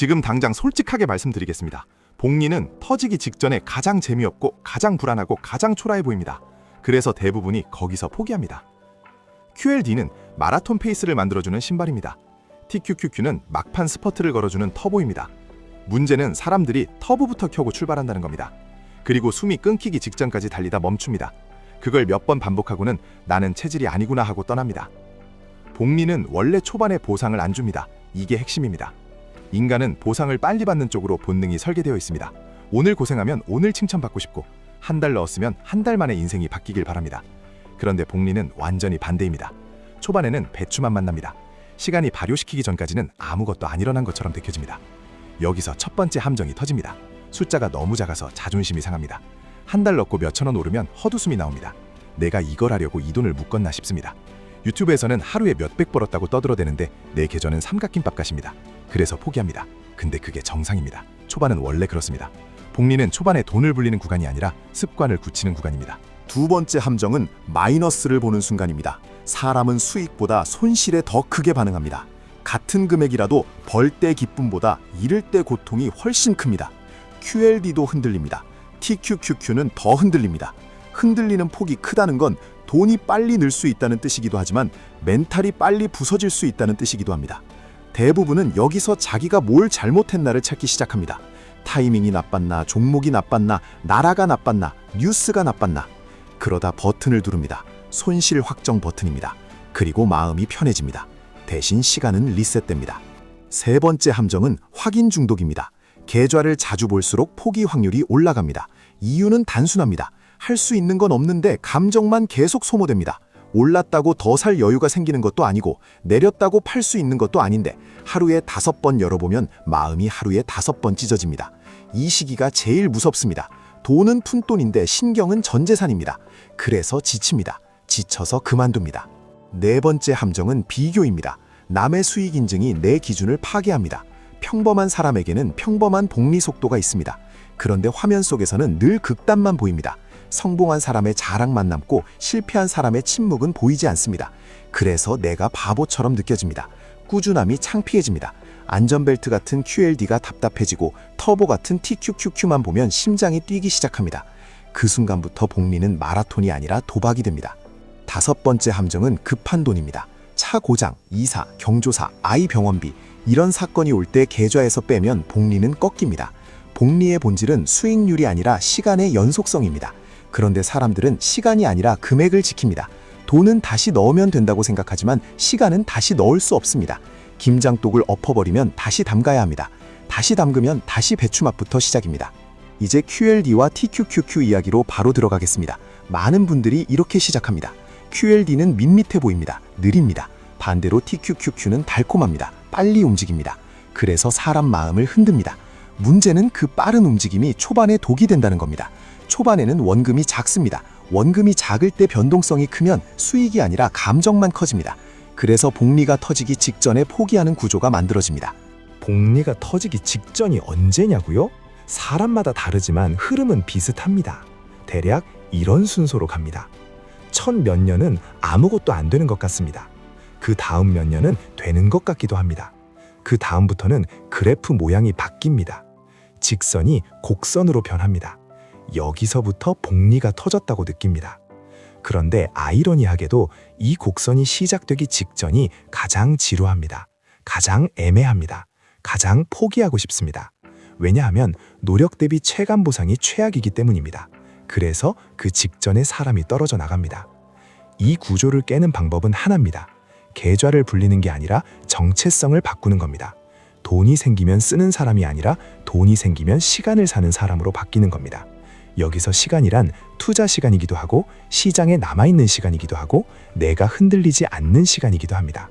지금 당장 솔직하게 말씀드리겠습니다. 복리는 터지기 직전에 가장 재미없고 가장 불안하고 가장 초라해 보입니다. 그래서 대부분이 거기서 포기합니다. QLD는 마라톤 페이스를 만들어주는 신발입니다. TQQQ는 막판 스퍼트를 걸어주는 터보입니다. 문제는 사람들이 터보부터 켜고 출발한다는 겁니다. 그리고 숨이 끊기기 직전까지 달리다 멈춥니다. 그걸 몇 번 반복하고는 나는 체질이 아니구나 하고 떠납니다. 복리는 원래 초반에 보상을 안 줍니다. 이게 핵심입니다. 인간은 보상을 빨리 받는 쪽으로 본능이 설계되어 있습니다. 오늘 고생하면 오늘 칭찬받고 싶고 한 달 넣었으면 한 달 만에 인생이 바뀌길 바랍니다. 그런데 복리는 완전히 반대입니다. 초반에는 배추만 만납니다. 시간이 발효시키기 전까지는 아무것도 안 일어난 것처럼 느껴집니다. 여기서 첫 번째 함정이 터집니다. 숫자가 너무 작아서 자존심이 상합니다. 한 달 넣고 몇천 원 오르면 헛웃음이 나옵니다. 내가 이걸 하려고 이 돈을 묶었나 싶습니다. 유튜브에서는 하루에 몇백 벌었다고 떠들어대는데 내 계좌는 삼각김밥 값입니다. 그래서 포기합니다. 근데 그게 정상입니다. 초반은 원래 그렇습니다. 복리는 초반에 돈을 불리는 구간이 아니라 습관을 굳히는 구간입니다. 두 번째 함정은 마이너스를 보는 순간입니다. 사람은 수익보다 손실에 더 크게 반응합니다. 같은 금액이라도 벌 때 기쁨보다 잃을 때 고통이 훨씬 큽니다. QLD도 흔들립니다. TQQQ는 더 흔들립니다. 흔들리는 폭이 크다는 건 돈이 빨리 늘 수 있다는 뜻이기도 하지만 멘탈이 빨리 부서질 수 있다는 뜻이기도 합니다. 대부분은 여기서 자기가 뭘 잘못했나를 찾기 시작합니다. 타이밍이 나빴나, 종목이 나빴나, 나라가 나빴나, 뉴스가 나빴나. 그러다 버튼을 누릅니다. 손실 확정 버튼입니다. 그리고 마음이 편해집니다. 대신 시간은 리셋됩니다. 세 번째 함정은 확인 중독입니다. 계좌를 자주 볼수록 포기 확률이 올라갑니다. 이유는 단순합니다. 할 수 있는 건 없는데 감정만 계속 소모됩니다. 올랐다고 더 살 여유가 생기는 것도 아니고 내렸다고 팔 수 있는 것도 아닌데 하루에 5번 열어보면 마음이 하루에 5번 찢어집니다. 이 시기가 제일 무섭습니다. 돈은 푼돈인데 신경은 전재산입니다. 그래서 지칩니다. 지쳐서 그만둡니다. 네 번째 함정은 비교입니다. 남의 수익 인증이 내 기준을 파괴합니다. 평범한 사람에게는 평범한 복리 속도가 있습니다. 그런데 화면 속에서는 늘 극단만 보입니다. 성공한 사람의 자랑만 남고 실패한 사람의 침묵은 보이지 않습니다. 그래서 내가 바보처럼 느껴집니다. 꾸준함이 창피해집니다. 안전벨트 같은 QLD가 답답해지고 터보 같은 TQQQ만 보면 심장이 뛰기 시작합니다. 그 순간부터 복리는 마라톤이 아니라 도박이 됩니다. 다섯 번째 함정은 급한 돈입니다. 차 고장, 이사, 경조사, 아이 병원비 이런 사건이 올 때 계좌에서 빼면 복리는 꺾입니다. 복리의 본질은 수익률이 아니라 시간의 연속성입니다. 그런데 사람들은 시간이 아니라 금액을 지킵니다. 돈은 다시 넣으면 된다고 생각하지만 시간은 다시 넣을 수 없습니다. 김장독을 엎어버리면 다시 담가야 합니다. 다시 담그면 다시 배추 맛부터 시작입니다. 이제 QLD와 TQQQ 이야기로 바로 들어가겠습니다. 많은 분들이 이렇게 시작합니다. QLD는 밋밋해 보입니다. 느립니다. 반대로 TQQQ는 달콤합니다. 빨리 움직입니다. 그래서 사람 마음을 흔듭니다. 문제는 그 빠른 움직임이 초반에 독이 된다는 겁니다. 초반에는 원금이 작습니다. 원금이 작을 때 변동성이 크면 수익이 아니라 감정만 커집니다. 그래서 복리가 터지기 직전에 포기하는 구조가 만들어집니다. 복리가 터지기 직전이 언제냐고요? 사람마다 다르지만 흐름은 비슷합니다. 대략 이런 순서로 갑니다. 첫 몇 년은 아무것도 안 되는 것 같습니다. 그 다음 몇 년은 되는 것 같기도 합니다. 그 다음부터는 그래프 모양이 바뀝니다. 직선이 곡선으로 변합니다. 여기서부터 복리가 터졌다고 느낍니다. 그런데 아이러니하게도 이 곡선이 시작되기 직전이 가장 지루합니다. 가장 애매합니다. 가장 포기하고 싶습니다. 왜냐하면 노력 대비 체감 보상이 최악이기 때문입니다. 그래서 그 직전에 사람이 떨어져 나갑니다. 이 구조를 깨는 방법은 하나입니다. 계좌를 불리는 게 아니라 정체성을 바꾸는 겁니다. 돈이 생기면 쓰는 사람이 아니라 돈이 생기면 시간을 사는 사람으로 바뀌는 겁니다. 여기서 시간이란 투자 시간이기도 하고 시장에 남아있는 시간이기도 하고 내가 흔들리지 않는 시간이기도 합니다.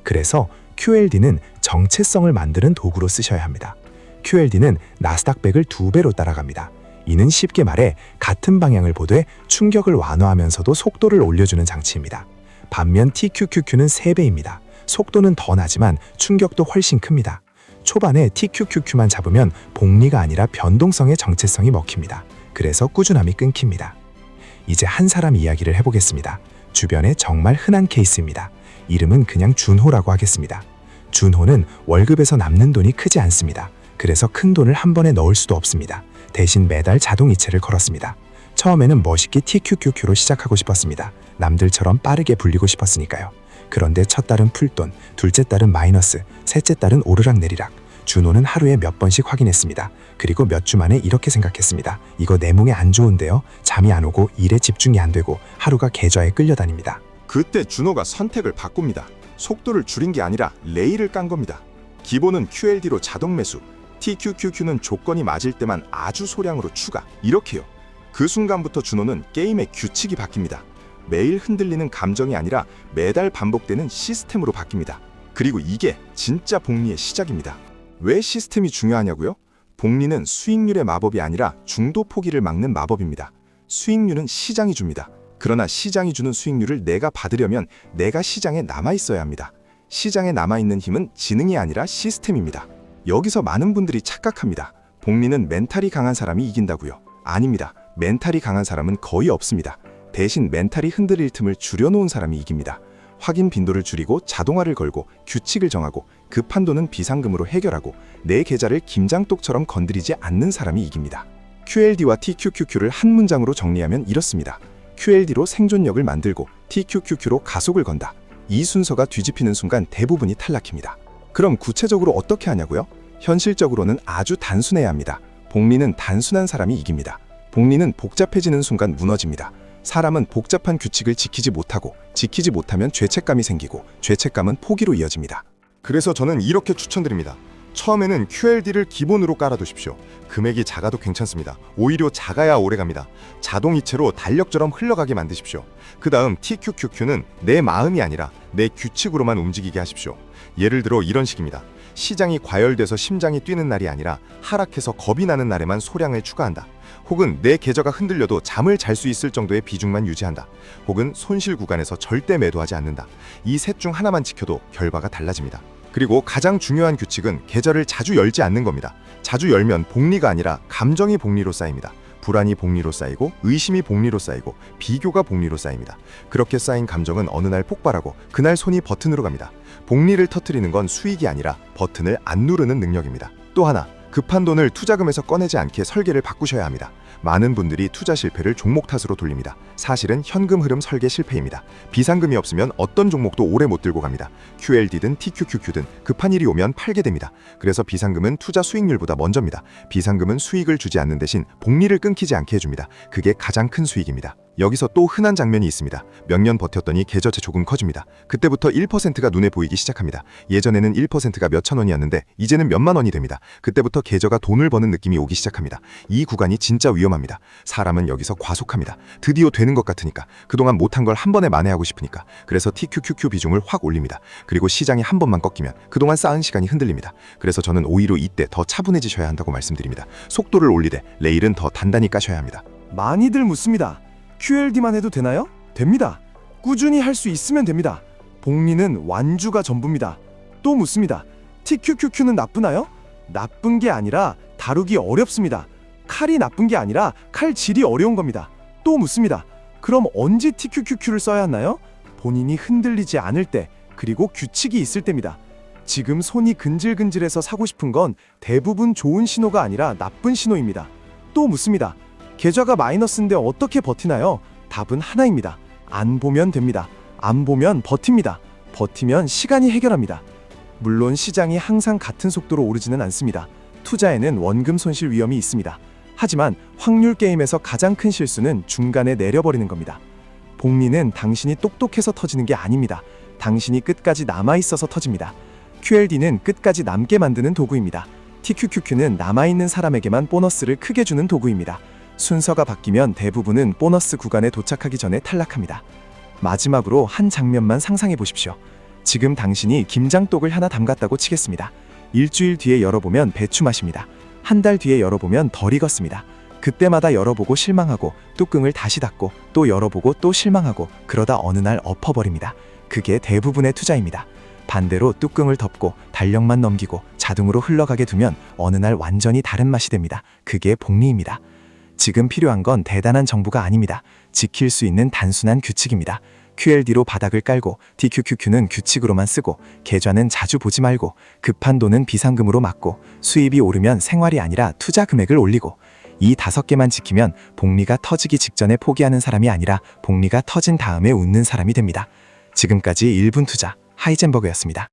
그래서 QLD는 정체성을 만드는 도구로 쓰셔야 합니다. QLD는 나스닥 100을 2배로 따라갑니다. 이는 쉽게 말해 같은 방향을 보되 충격을 완화하면서도 속도를 올려주는 장치입니다. 반면 TQQQ는 3배입니다. 속도는 더 나지만 충격도 훨씬 큽니다. 초반에 TQQQ만 잡으면 복리가 아니라 변동성의 정체성이 먹힙니다. 그래서 꾸준함이 끊깁니다. 이제 한 사람 이야기를 해보겠습니다. 주변에 정말 흔한 케이스입니다. 이름은 그냥 준호라고 하겠습니다. 준호는 월급에서 남는 돈이 크지 않습니다. 그래서 큰 돈을 한 번에 넣을 수도 없습니다. 대신 매달 자동이체를 걸었습니다. 처음에는 멋있게 TQQQ로 시작하고 싶었습니다. 남들처럼 빠르게 불리고 싶었으니까요. 그런데 첫 달은 풀돈, 둘째 달은 마이너스, 셋째 달은 오르락내리락. 준호는 하루에 몇 번씩 확인했습니다. 그리고 몇 주 만에 이렇게 생각했습니다. 이거 내 몸에 안 좋은데요? 잠이 안 오고 일에 집중이 안 되고 하루가 계좌에 끌려다닙니다. 그때 준호가 선택을 바꿉니다. 속도를 줄인 게 아니라 레일을 깐 겁니다. 기본은 QLD로 자동 매수, TQQQ는 조건이 맞을 때만 아주 소량으로 추가, 이렇게요. 그 순간부터 준호는 게임의 규칙이 바뀝니다. 매일 흔들리는 감정이 아니라 매달 반복되는 시스템으로 바뀝니다. 그리고 이게 진짜 복리의 시작입니다. 왜 시스템이 중요하냐고요? 복리는 수익률의 마법이 아니라 중도 포기를 막는 마법입니다. 수익률은 시장이 줍니다. 그러나 시장이 주는 수익률을 내가 받으려면 내가 시장에 남아있어야 합니다. 시장에 남아있는 힘은 지능이 아니라 시스템입니다. 여기서 많은 분들이 착각합니다. 복리는 멘탈이 강한 사람이 이긴다고요. 아닙니다. 멘탈이 강한 사람은 거의 없습니다. 대신 멘탈이 흔들릴 틈을 줄여놓은 사람이 이깁니다. 확인 빈도를 줄이고 자동화를 걸고 규칙을 정하고 급한 돈은 비상금으로 해결하고 내 계좌를 김장독처럼 건드리지 않는 사람이 이깁니다. QLD와 TQQQ를 한 문장으로 정리하면 이렇습니다. QLD로 생존력을 만들고 TQQQ로 가속을 건다. 이 순서가 뒤집히는 순간 대부분이 탈락입니다. 그럼 구체적으로 어떻게 하냐고요? 현실적으로는 아주 단순해야 합니다. 복리는 단순한 사람이 이깁니다. 복리는 복잡해지는 순간 무너집니다. 사람은 복잡한 규칙을 지키지 못하면 죄책감이 생기고 죄책감은 포기로 이어집니다. 그래서 저는 이렇게 추천드립니다. 처음에는 QLD를 기본으로 깔아두십시오. 금액이 작아도 괜찮습니다. 오히려 작아야 오래갑니다. 자동이체로 달력처럼 흘러가게 만드십시오. 그 다음 TQQQ는 내 마음이 아니라 내 규칙으로만 움직이게 하십시오. 예를 들어 이런 식입니다. 시장이 과열돼서 심장이 뛰는 날이 아니라 하락해서 겁이 나는 날에만 소량을 추가한다. 혹은 내 계좌가 흔들려도 잠을 잘 수 있을 정도의 비중만 유지한다. 혹은 손실 구간에서 절대 매도하지 않는다. 이 셋 중 하나만 지켜도 결과가 달라집니다. 그리고 가장 중요한 규칙은 계좌를 자주 열지 않는 겁니다. 자주 열면 복리가 아니라 감정이 복리로 쌓입니다. 불안이 복리로 쌓이고 의심이 복리로 쌓이고 비교가 복리로 쌓입니다. 그렇게 쌓인 감정은 어느 날 폭발하고 그날 손이 버튼으로 갑니다. 복리를 터뜨리는 건 수익이 아니라 버튼을 안 누르는 능력입니다. 또 하나, 급한 돈을 투자금에서 꺼내지 않게 설계를 바꾸셔야 합니다. 많은 분들이 투자 실패를 종목 탓으로 돌립니다. 사실은 현금 흐름 설계 실패입니다. 비상금이 없으면 어떤 종목도 오래 못 들고 갑니다. QLD든 TQQQ든 급한 일이 오면 팔게 됩니다. 그래서 비상금은 투자 수익률보다 먼저입니다. 비상금은 수익을 주지 않는 대신 복리를 끊기지 않게 해줍니다. 그게 가장 큰 수익입니다. 여기서 또 흔한 장면이 있습니다. 몇 년 버텼더니 계좌채 조금 커집니다. 그때부터 1%가 눈에 보이기 시작합니다. 예전에는 1%가 몇천 원이었는데 이제는 몇만 원이 됩니다. 그때부터 계좌가 돈을 버는 느낌이 오기 시작합니다. 이 구간이 진짜 위험합니다. 사람은 여기서 과속합니다. 드디어 되는 것 같으니까, 그동안 못한 걸 한 번에 만회하고 싶으니까. 그래서 TQQQ 비중을 확 올립니다. 그리고 시장이 한 번만 꺾이면 그동안 쌓은 시간이 흔들립니다. 그래서 저는 오히려 이때 더 차분해지셔야 한다고 말씀드립니다. 속도를 올리되 레일은 더 단단히 까셔야 합니다. 많이들 묻습니다. QLD만 해도 되나요? 됩니다. 꾸준히 할 수 있으면 됩니다. 복리는 완주가 전부입니다. 또 묻습니다. TQQQ는 나쁘나요? 나쁜 게 아니라 다루기 어렵습니다. 칼이 나쁜 게 아니라 칼 질이 어려운 겁니다. 또 묻습니다. 그럼 언제 TQQQ를 써야 하나요? 본인이 흔들리지 않을 때, 그리고 규칙이 있을 때입니다. 지금 손이 근질근질해서 사고 싶은 건 대부분 좋은 신호가 아니라 나쁜 신호입니다. 또 묻습니다. 계좌가 마이너스인데 어떻게 버티나요? 답은 하나입니다. 안 보면 됩니다. 안 보면 버팁니다. 버티면 시간이 해결합니다. 물론 시장이 항상 같은 속도로 오르지는 않습니다. 투자에는 원금 손실 위험이 있습니다. 하지만 확률 게임에서 가장 큰 실수는 중간에 내려버리는 겁니다. 복리는 당신이 똑똑해서 터지는 게 아닙니다. 당신이 끝까지 남아있어서 터집니다. QLD는 끝까지 남게 만드는 도구입니다. TQQQ는 남아있는 사람에게만 보너스를 크게 주는 도구입니다. 순서가 바뀌면 대부분은 보너스 구간에 도착하기 전에 탈락합니다. 마지막으로 한 장면만 상상해 보십시오. 지금 당신이 김장독을 하나 담갔다고 치겠습니다. 일주일 뒤에 열어보면 배추 맛입니다. 한 달 뒤에 열어보면 덜 익었습니다. 그때마다 열어보고 실망하고 뚜껑을 다시 닫고 또 열어보고 또 실망하고 그러다 어느 날 엎어버립니다. 그게 대부분의 투자입니다. 반대로 뚜껑을 덮고 달력만 넘기고 자동으로 흘러가게 두면 어느 날 완전히 다른 맛이 됩니다. 그게 복리입니다. 지금 필요한 건 대단한 정보가 아닙니다. 지킬 수 있는 단순한 규칙입니다. QLD로 바닥을 깔고 TQQQ는 규칙으로만 쓰고 계좌는 자주 보지 말고 급한 돈은 비상금으로 막고 수입이 오르면 생활이 아니라 투자 금액을 올리고 이 5개만 지키면 복리가 터지기 직전에 포기하는 사람이 아니라 복리가 터진 다음에 웃는 사람이 됩니다. 지금까지 1분 투자 하이젠버그였습니다.